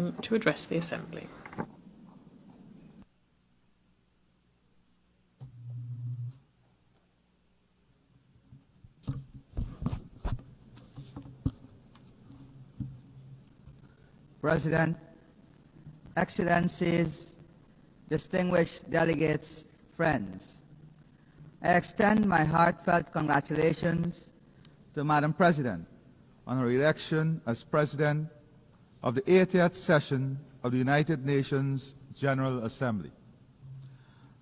I.A.N. to address the Assembly. President, Excellencies, distinguished delegates, friends, I extend my heartfelt congratulations to Madam President on her election as President of the 80th session of the United Nations General Assembly.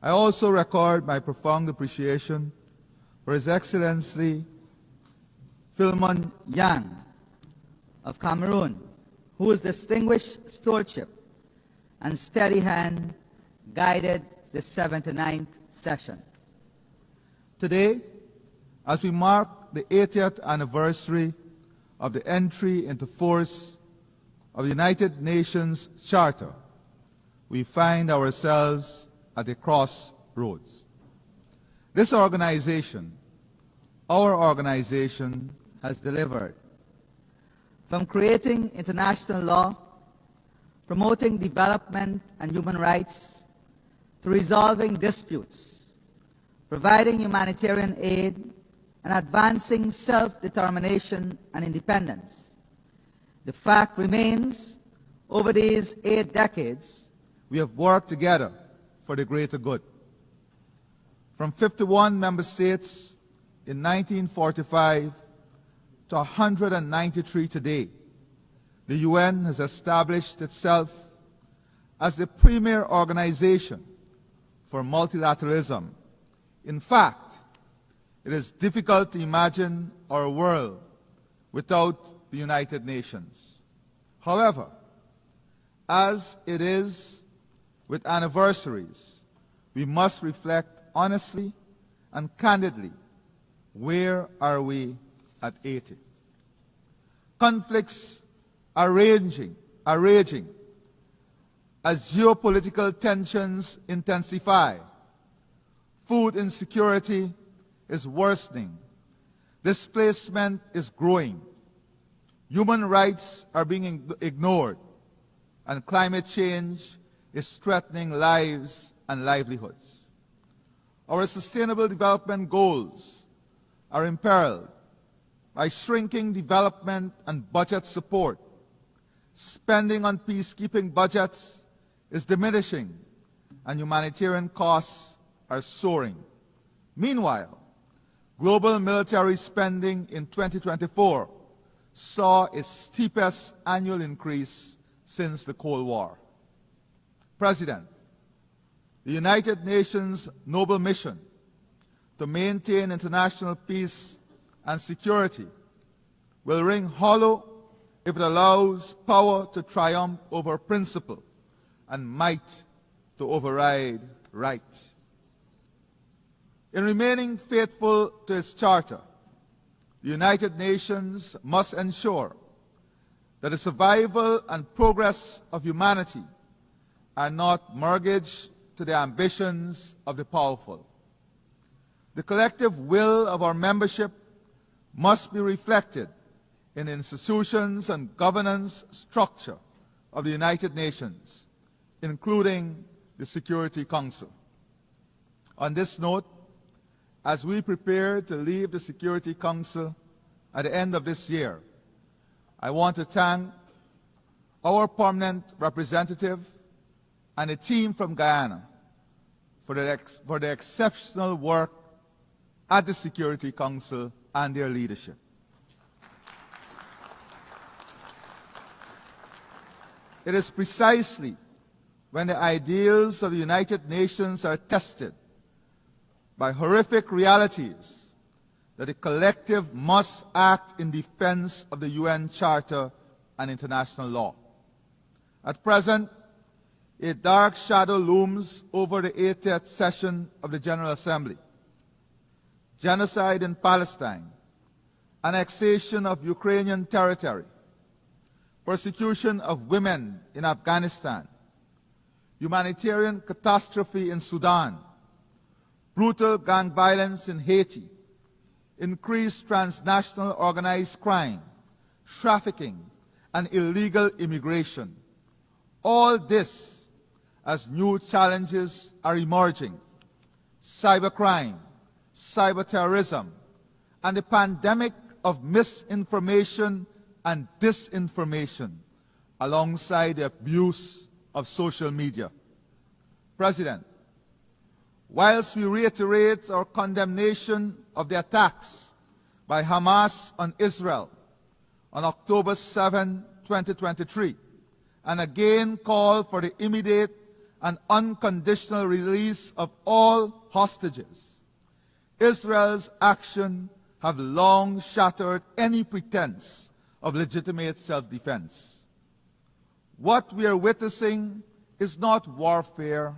I also record my profound appreciation for His Excellency Philemon Yang of Cameroon, whose distinguished stewardship and steady hand guided the 79th session. Today, as we mark the 80th anniversary of the entry into force of the United Nations Charter, we find ourselves at a crossroads. This organization, our organization, has delivered. From creating international law, promoting development and human rights, to resolving disputes, providing humanitarian aid, and advancing self-determination and independence. The fact remains, over these 8 decades, we have worked together for the greater good. From 51 member states in 1945 to 193 today, the UN has established itself as the premier organization for multilateralism. In fact, it is difficult to imagine our world without the United Nations. However, as it is with anniversaries, we must reflect honestly and candidly, where are we at 80? Conflicts are raging as geopolitical tensions intensify. Food insecurity is worsening. Displacement is growing. Human rights are being ignored. And climate change is threatening lives and livelihoods. Our sustainable development goals are imperiled by shrinking development and budget support. Spending on peacekeeping budgets is diminishing, and humanitarian costs are soaring. Meanwhile, global military spending in 2024 saw its steepest annual increase since the Cold War. President, the United Nations noble mission to maintain international peace and security will ring hollow if it allows power to triumph over principle and might to override right. In remaining faithful to its charter, the United Nations must ensure that the survival and progress of humanity are not mortgaged to the ambitions of the powerful. The collective will of our membership must be reflected in the institutions and governance structure of the United Nations, including the Security Council. On this note, as we prepare to leave the Security Council at the end of this year, I want to thank our permanent representative and a team from Guyana for their exceptional work at the Security Council and their leadership. It is precisely when the ideals of the United Nations are tested by horrific realities that the collective must act in defense of the UN Charter and international law. At present, a dark shadow looms over the 80th session of the General Assembly. Genocide in Palestine, annexation of Ukrainian territory, persecution of women in Afghanistan, humanitarian catastrophe in Sudan, brutal gang violence in Haiti, increased transnational organized crime, trafficking, and illegal immigration. All this as new challenges are emerging: cybercrime, cyberterrorism, and the pandemic of misinformation and disinformation, alongside the abuse of social media. President, whilst we reiterate our condemnation of the attacks by Hamas on Israel on October 7, 2023, and again call for the immediate and unconditional release of all hostages, Israel's actions have long shattered any pretense of legitimate self-defense. What we are witnessing is not warfare,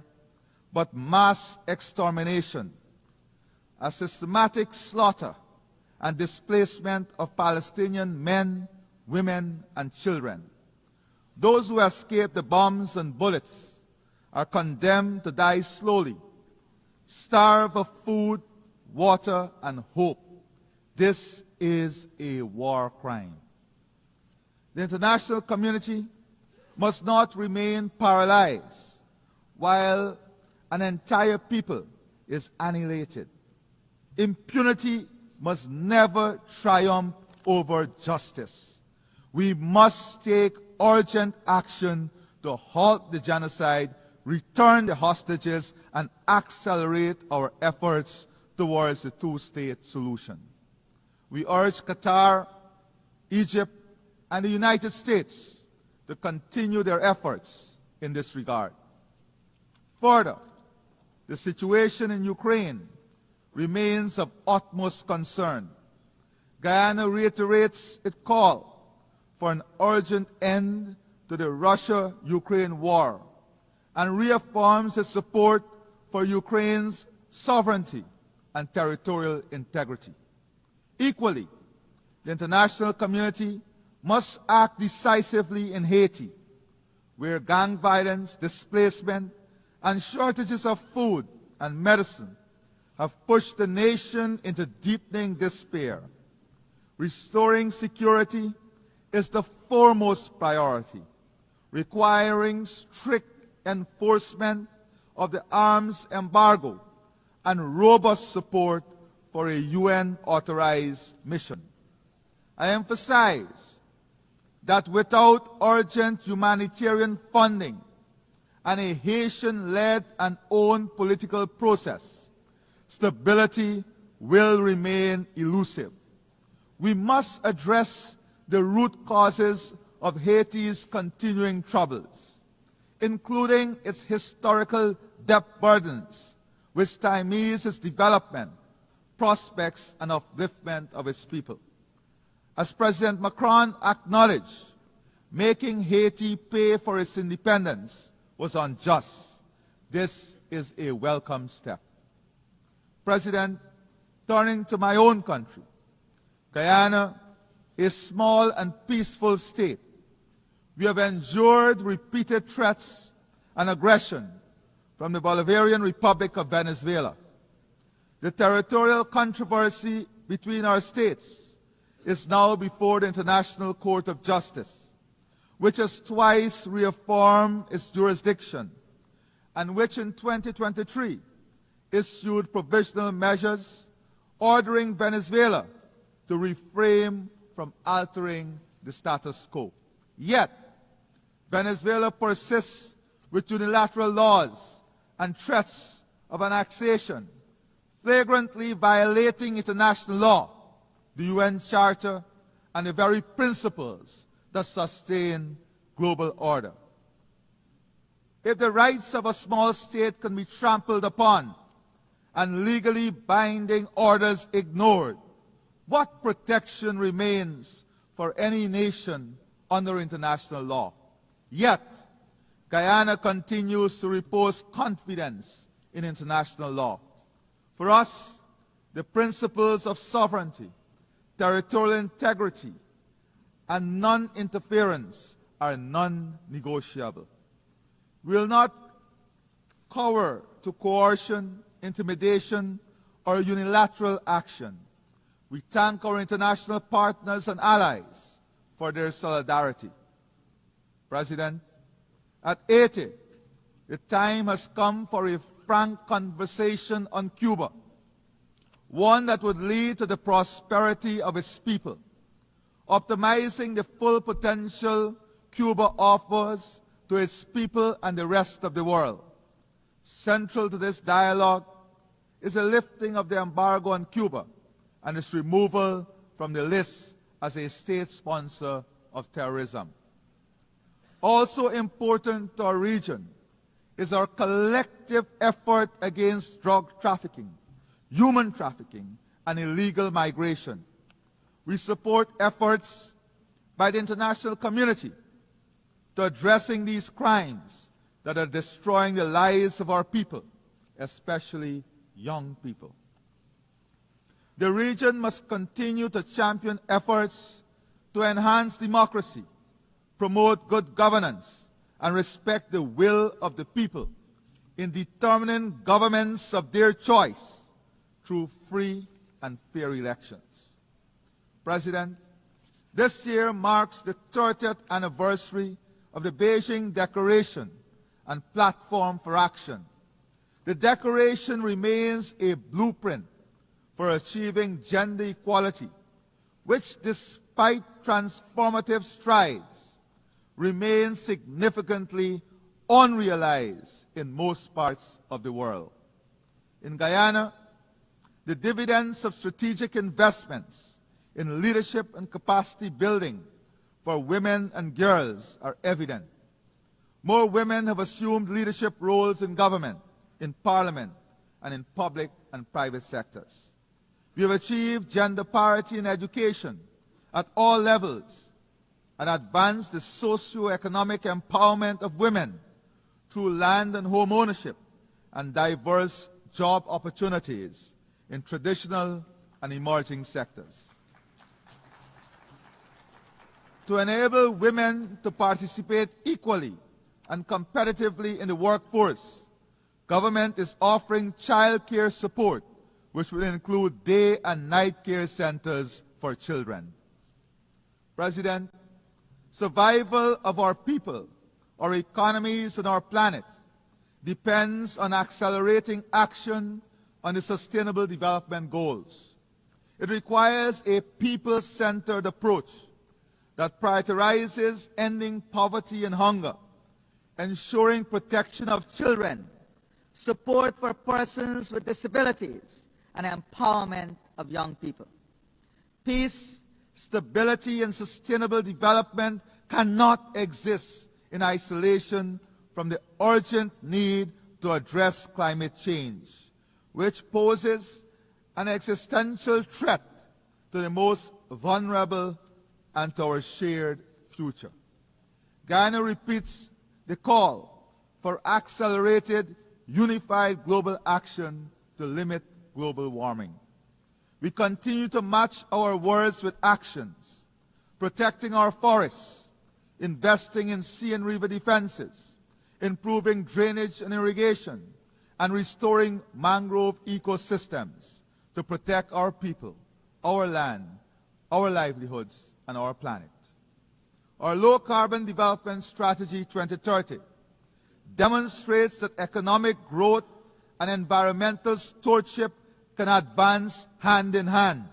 but mass extermination, a systematic slaughter and displacement of Palestinian men, women, and children. Those who escape the bombs and bullets are condemned to die slowly, starve of food, water, and hope. This is a war crime. The international community must not remain paralyzed while an entire people is annihilated. Impunity must never triumph over justice. We must take urgent action to halt the genocide, return the hostages, and accelerate our efforts towards the two-state solution. We urge Qatar, Egypt, and the United States to continue their efforts in this regard. Further, the situation in Ukraine remains of utmost concern. Guyana reiterates its call for an urgent end to the Russia-Ukraine war and reaffirms its support for Ukraine's sovereignty and territorial integrity. Equally, the international community must act decisively in Haiti, where gang violence, displacement, and shortages of food and medicine have pushed the nation into deepening despair. Restoring security is the foremost priority, requiring strict enforcement of the arms embargo and robust support for a UN-authorized mission. I emphasize that without urgent humanitarian funding and a Haitian-led and owned political process, stability will remain elusive. We must address the root causes of Haiti's continuing troubles, including its historical debt burdens, which stymies its development, prospects, and upliftment of its people. As President Macron acknowledged, making Haiti pay for its independence was unjust. This is a welcome step. President, turning to my own country, Guyana, a small and peaceful state, we have endured repeated threats and aggression from the Bolivarian Republic of Venezuela. The territorial controversy between our states is now before the International Court of Justice, which has twice reaffirmed its jurisdiction and which in 2023 issued provisional measures ordering Venezuela to refrain from altering the status quo. Yet, Venezuela persists with unilateral laws and threats of annexation, flagrantly violating international law, the UN Charter, and the very principles that sustain global order. If the rights of a small state can be trampled upon and legally binding orders ignored, what protection remains for any nation under international law? Yet, Guyana continues to repose confidence in international law. For us, the principles of sovereignty, territorial integrity, and non-interference are non-negotiable. We will not cower to coercion, intimidation, or unilateral action. We thank our international partners and allies for their solidarity. President, At 80, the time has come for a frank conversation on Cuba, one that would lead to the prosperity of its people, optimizing the full potential Cuba offers to its people and the rest of the world. Central to this dialogue is the lifting of the embargo on Cuba and its removal from the list as a state sponsor of terrorism. Also important to our region is our collective effort against drug trafficking, human trafficking, and illegal migration. We support efforts by the international community to addressing these crimes that are destroying the lives of our people, especially young people. The region must continue to champion efforts to enhance democracy, promote good governance, and respect the will of the people in determining governments of their choice through free and fair elections. President, this year marks the 30th anniversary of the Beijing Declaration and Platform for Action. The Declaration remains a blueprint for achieving gender equality, which, despite transformative strides, remains significantly unrealized in most parts of the world. In Guyana, the dividends of strategic investments in leadership and capacity building for women and girls are evident. More women have assumed leadership roles in government, in parliament, and in public and private sectors. We have achieved gender parity in education at all levels and advanced the socio-economic empowerment of women through land and home ownership and diverse job opportunities in traditional and emerging sectors. To enable women to participate equally and competitively in the workforce, government is offering child care support, which will include day and night care centers for children. President, survival of our people, our economies, and our planet depends on accelerating action on the Sustainable Development Goals. It requires a people-centered approach that prioritizes ending poverty and hunger, ensuring protection of children, support for persons with disabilities, and empowerment of young people. Peace, stability, and sustainable development cannot exist in isolation from the urgent need to address climate change, which poses an existential threat to the most vulnerable and to our shared future. Guyana repeats the call for accelerated, unified global action to limit global warming. We continue to match our words with actions, protecting our forests, investing in sea and river defenses, improving drainage and irrigation, and restoring mangrove ecosystems to protect our people, our land, our livelihoods, and our planet. Our low-carbon development strategy 2030 demonstrates that economic growth and environmental stewardship can advance hand in hand.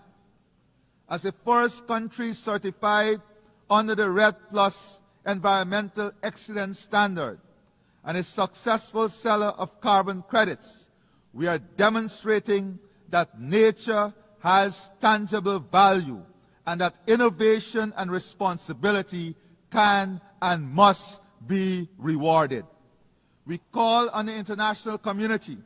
As the first country certified under the RED Plus Environmental Excellence Standard and a successful seller of carbon credits, we are demonstrating that nature has tangible value and that innovation and responsibility can and must be rewarded. We call on the international community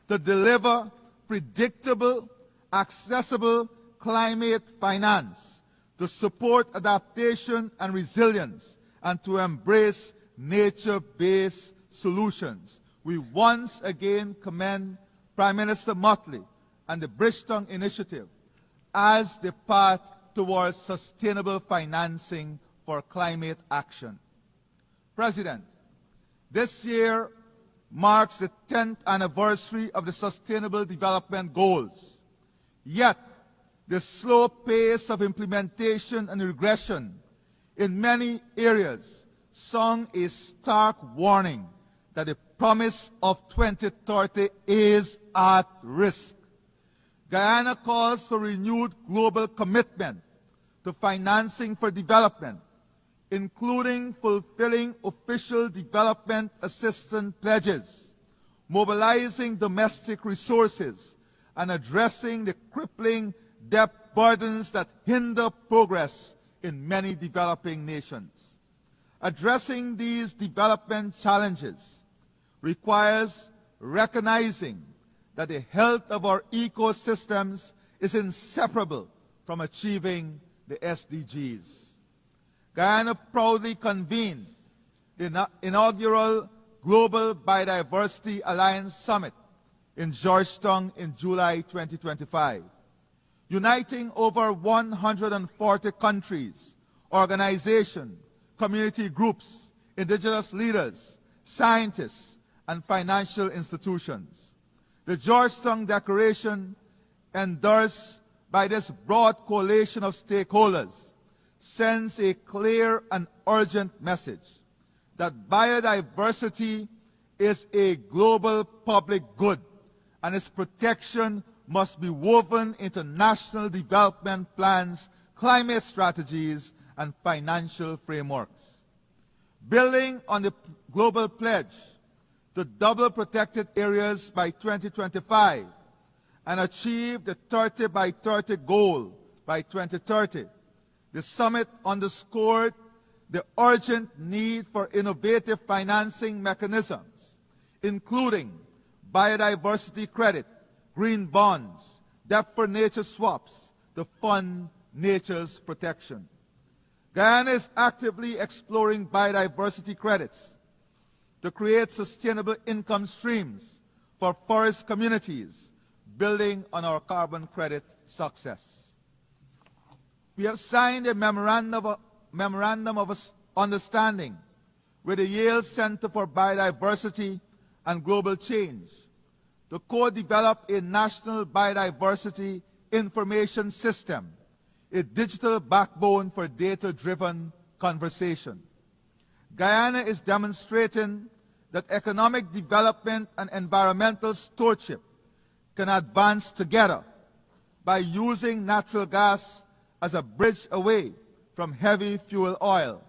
to deliver predictable, accessible climate finance, to support adaptation and resilience, and to embrace nature-based solutions. We once again commend Prime Minister Motley and the Bridgetown Initiative as the path towards sustainable financing for climate action. President, this year marks the 10th anniversary of the Sustainable Development Goals. Yet, the slow pace of implementation and regression in many areas sung a stark warning that the promise of 2030 is at risk. Guyana calls for renewed global commitment to financing for development, including fulfilling official development assistance pledges, mobilizing domestic resources, and addressing the crippling debt burdens that hinder progress in many developing nations. Addressing these development challenges requires recognizing that the health of our ecosystems is inseparable from achieving the SDGs. Guyana proudly convened the inaugural Global Biodiversity Alliance Summit in Georgetown in July 2025, uniting over 140 countries, organizations, community groups, indigenous leaders, scientists, and financial institutions. The Georgetown Declaration, endorsed by this broad coalition of stakeholders, sends a clear and urgent message that biodiversity is a global public good and its protection must be woven into national development plans, climate strategies, and financial frameworks. Building on the global pledge to double protected areas by 2025 and achieve the 30 by 30 goal by 2030, the summit underscored the urgent need for innovative financing mechanisms, including biodiversity credit, green bonds, debt for nature swaps to fund nature's protection. Guyana is actively exploring biodiversity credits to create sustainable income streams for forest communities, building on our carbon credit success. We have signed a memorandum of understanding with the Yale Center for Biodiversity and Global Change to co-develop a national biodiversity information system, a digital backbone for data-driven conversation. Guyana is demonstrating that economic development and environmental stewardship can advance together by using natural gas as a bridge away from heavy fuel oil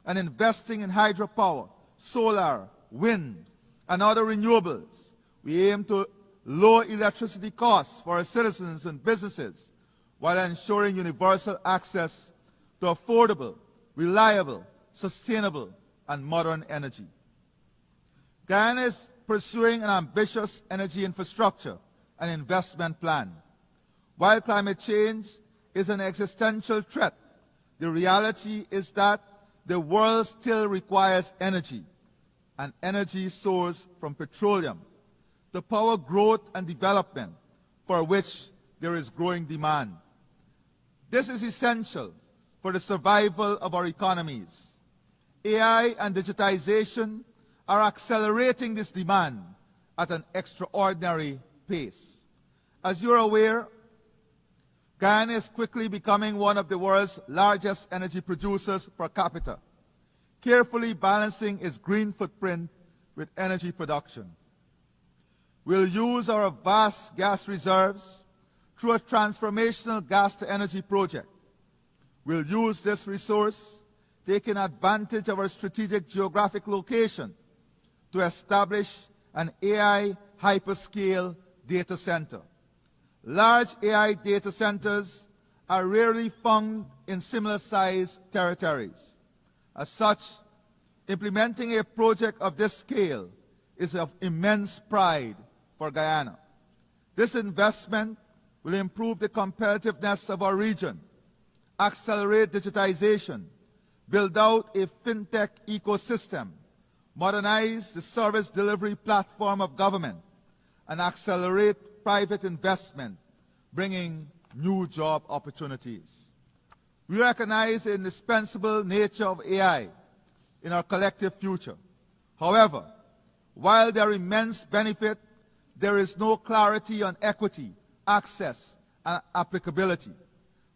and investing in hydropower, solar, wind, and other renewables. We aim to lower electricity costs for our citizens and businesses while ensuring universal access to affordable, reliable, sustainable, and modern energy. Guyana is pursuing an ambitious energy infrastructure and investment plan. While climate change is an existential threat, the reality is that the world still requires energy, an energy source from petroleum, to power growth and development for which there is growing demand. This is essential for the survival of our economies. AI and digitization are accelerating this demand at an extraordinary pace. As you're aware, Guyana is quickly becoming one of the world's largest energy producers per capita, carefully balancing its green footprint with energy production. We'll use our vast gas reserves through a transformational gas-to-energy project. We'll use this resource, taking advantage of our strategic geographic location, to establish an AI hyperscale data center. Large AI data centers are rarely found in similar-sized territories. As such, implementing a project of this scale is of immense pride for Guyana. This investment will improve the competitiveness of our region, accelerate digitization, build out a fintech ecosystem, modernize the service delivery platform of government, and accelerate private investment, bringing new job opportunities. We recognize the indispensable nature of AI in our collective future. However, while there are immense benefits, there is no clarity on equity, access, and applicability.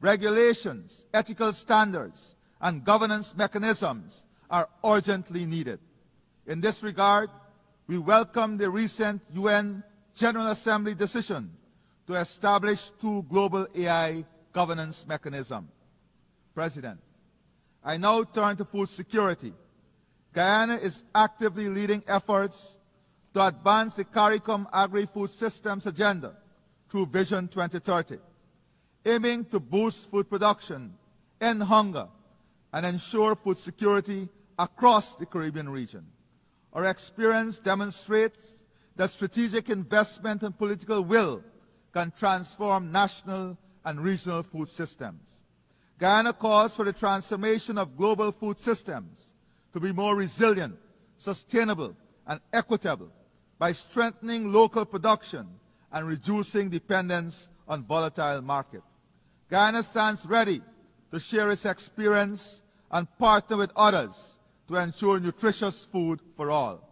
Regulations, ethical standards, and governance mechanisms are urgently needed. In this regard, we welcome the recent UN General Assembly decision to establish 2 global AI governance mechanisms. President, I now turn to food security. Guyana is actively leading efforts to advance the CARICOM Agri-Food Systems Agenda through Vision 2030, aiming to boost food production, end hunger, and ensure food security across the Caribbean region. Our experience demonstrates that strategic investment and political will can transform national and regional food systems. Guyana calls for the transformation of global food systems to be more resilient, sustainable, and equitable by strengthening local production and reducing dependence on volatile markets. Guyana stands ready to share its experience and partner with others to ensure nutritious food for all.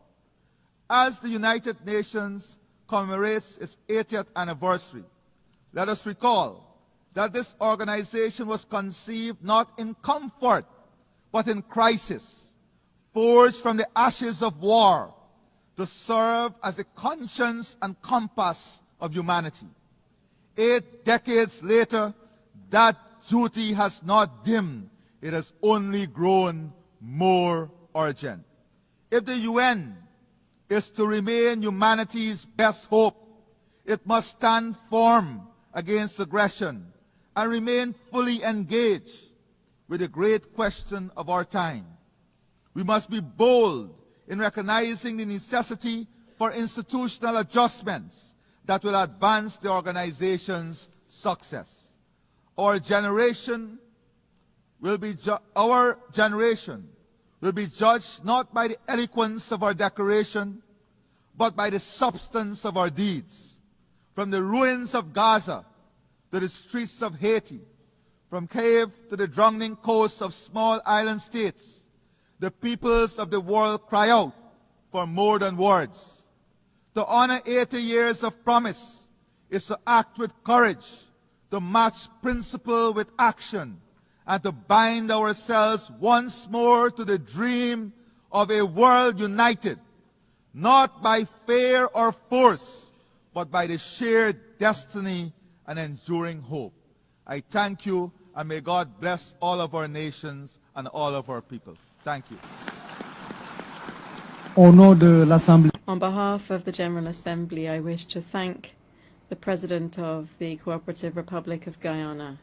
As the United Nations commemorates its 80th anniversary, let us recall that this organization was conceived not in comfort, but in crisis, forged from the ashes of war to serve as the conscience and compass of humanity. 8 decades later, that duty has not dimmed. It has only grown more urgent. If the UN is to remain humanity's best hope, it must stand firm against aggression and remain fully engaged with the great question of our time. We must be bold in recognizing the necessity for institutional adjustments that will advance the organization's success. Our generation will be judged not by the eloquence of our declaration, but by the substance of our deeds. From the ruins of Gaza to the streets of Haiti, from Kiev to the drowning coasts of small island states, the peoples of the world cry out for more than words. To honor 80 years of promise is to act with courage, to match principle with action, and to bind ourselves once more to the dream of a world united, not by fear or force, but by the shared destiny and enduring hope. I thank you, and may God bless all of our nations and all of our people. Thank you. On behalf of the General Assembly, I wish to thank the President of the Cooperative Republic of Guyana,